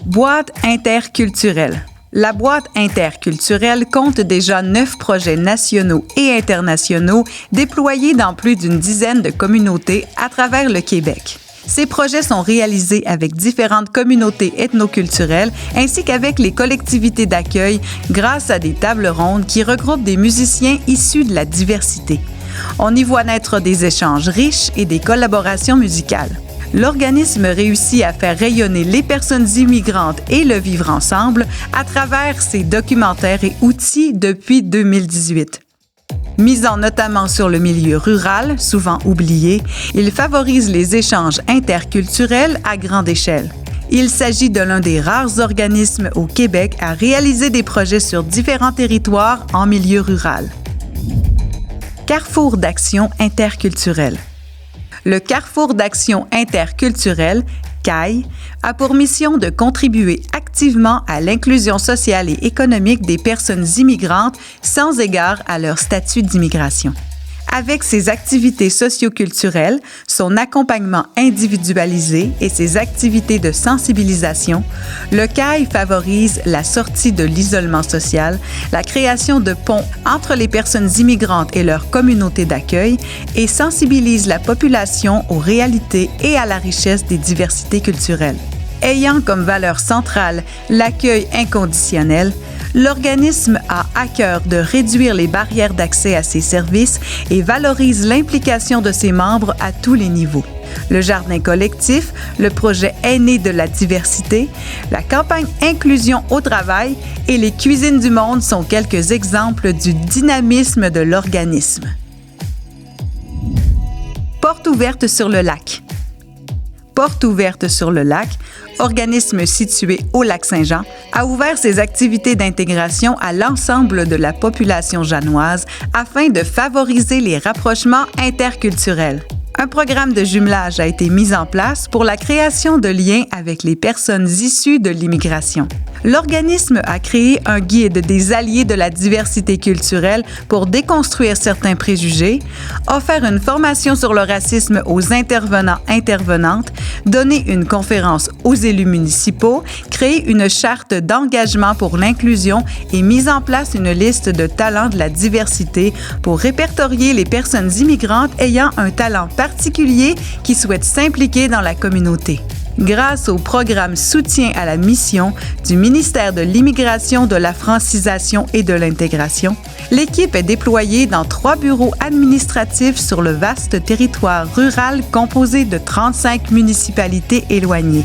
Boîte interculturelle. La boîte interculturelle compte déjà 9 projets nationaux et internationaux déployés dans plus d'une dizaine de communautés à travers le Québec. Ces projets sont réalisés avec différentes communautés ethnoculturelles ainsi qu'avec les collectivités d'accueil grâce à des tables rondes qui regroupent des musiciens issus de la diversité. On y voit naître des échanges riches et des collaborations musicales. L'organisme réussit à faire rayonner les personnes immigrantes et le vivre ensemble à travers ses documentaires et outils depuis 2018. Misant notamment sur le milieu rural, souvent oublié, il favorise les échanges interculturels à grande échelle. Il s'agit de l'un des rares organismes au Québec à réaliser des projets sur différents territoires en milieu rural. Carrefour d'action interculturelle. Le Carrefour d'action interculturelle, CAI, a pour mission de contribuer activement à l'inclusion sociale et économique des personnes immigrantes sans égard à leur statut d'immigration. Avec ses activités socioculturelles, son accompagnement individualisé et ses activités de sensibilisation, le CAI favorise la sortie de l'isolement social, la création de ponts entre les personnes immigrantes et leur communauté d'accueil et sensibilise la population aux réalités et à la richesse des diversités culturelles. Ayant comme valeur centrale l'accueil inconditionnel, l'organisme a à cœur de réduire les barrières d'accès à ses services et valorise l'implication de ses membres à tous les niveaux. Le jardin collectif, le projet Aînés de la diversité, la campagne Inclusion au travail et les cuisines du monde sont quelques exemples du dynamisme de l'organisme. Porte ouverte sur le lac. Porte ouverte sur le lac, organisme situé au Lac-Saint-Jean, a ouvert ses activités d'intégration à l'ensemble de la population janoise afin de favoriser les rapprochements interculturels. Un programme de jumelage a été mis en place pour la création de liens avec les personnes issues de l'immigration. L'organisme a créé un guide des alliés de la diversité culturelle pour déconstruire certains préjugés, offert une formation sur le racisme aux intervenants-intervenantes, donné une conférence aux élus municipaux, créé une charte d'engagement pour l'inclusion et mis en place une liste de talents de la diversité pour répertorier les personnes immigrantes ayant un talent particulier qui souhaitent s'impliquer dans la communauté. Grâce au programme Soutien à la mission du ministère de l'Immigration, de la Francisation et de l'Intégration, l'équipe est déployée dans 3 bureaux administratifs sur le vaste territoire rural composé de 35 municipalités éloignées.